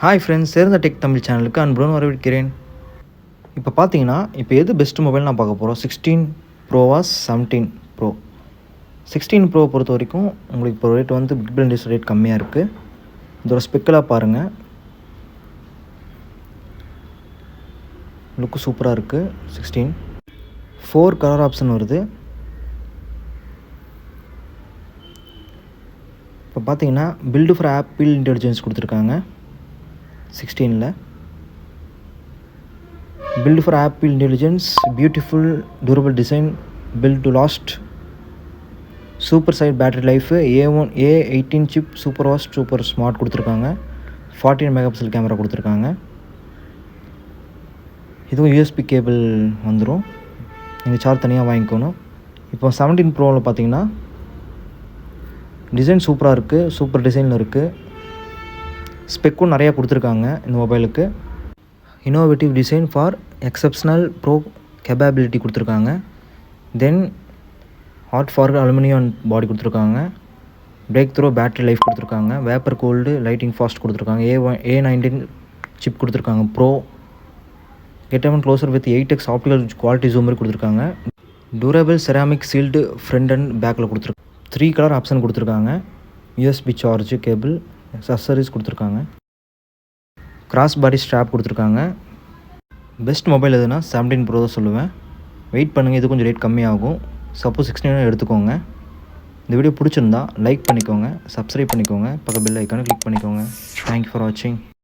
Hi friends, சேர்ந்த tech Tamil சேனலுக்கு அன்புடன் வரவேற்கிறேன். இப்போ பார்த்தீங்கன்னா, எது பெஸ்ட் மொபைல் நான் பார்க்க போகிறோம். 16 ப்ரோவா 17 ப்ரோ. 16 ப்ரோ பொறுத்த வரைக்கும் உங்களுக்கு இப்போ ரேட் வந்து பிக் பில்லியன் டேஸ் ரேட் கம்மியாக இருக்குது. இதோட ஸ்பெக்கெல்லாம் பாருங்கள், லுக்கு சூப்பராக இருக்குது. 16 4 கலர் ஆப்ஷன் வருது. இப்போ பார்த்தீங்கன்னா பில்டு ஃபார் ஆப்பிள் இன்டெலிஜென்ஸ் கொடுத்துருக்காங்க. 16ல் built for Apple Intelligence, beautiful durable design, built to last, super sized battery life, A18 chip, super fast, super smart கொடுத்துருக்காங்க. 14 மெகா பிக்சல் கேமரா கொடுத்துருக்காங்க. இதுவும் யூஎஸ்பி கேபிள் வந்துடும், நீங்கள் சார்ஜ் தனியாக வாங்கிக்கணும். இப்போ 17 ப்ரோவில் பார்த்தீங்கன்னா டிசைன் சூப்பராக இருக்குது, சூப்பர் டிசைனில் இருக்குது. ஸ்பெக்கும் நிறையா கொடுத்துருக்காங்க இந்த மொபைலுக்கு. Innovative design for exceptional pro capability கொடுத்துருக்காங்க. Then hot for aluminium body கொடுத்துருக்காங்க. பிரேக் த்ரோ பேட்டரி லைஃப் கொடுத்துருக்காங்க. வேப்பர் கோல்டு லைட்டிங் ஃபாஸ்ட் கொடுத்துருக்காங்க. A19 சிப் கொடுத்துருக்காங்க. Pro get closer with 8x optical quality zoom மாதிரி கொடுத்துருக்காங்க. Durable ceramic shield front and பேக்கில் கொடுத்துருக்காங்க. 3 colour option கொடுத்துருக்காங்க. யூஎஸ்பி சார்ஜ் கேபிள், அக்சசரிஸ் கொடுத்துருக்காங்க. கிராஸ் பாடி ஸ்ட்ராப் கொடுத்துருக்காங்க. பெஸ்ட் மொபைல் எதுனா 17 ப்ரோ தான் சொல்லுவேன். வெயிட் பண்ணுங்கள், இது கொஞ்சம் ரேட் கம்மியாகும். சப்போஸ் 16 எடுத்துக்கோங்க. இந்த வீடியோ பிடிச்சிருந்தா லைக் பண்ணிக்கோங்க, சப்ஸ்கிரைப் பண்ணிக்கோங்க, பக்க பெல் ஐக்கானை கிளிக் பண்ணிக்கோங்க. தேங்க்யூ ஃபார் வாட்சிங்.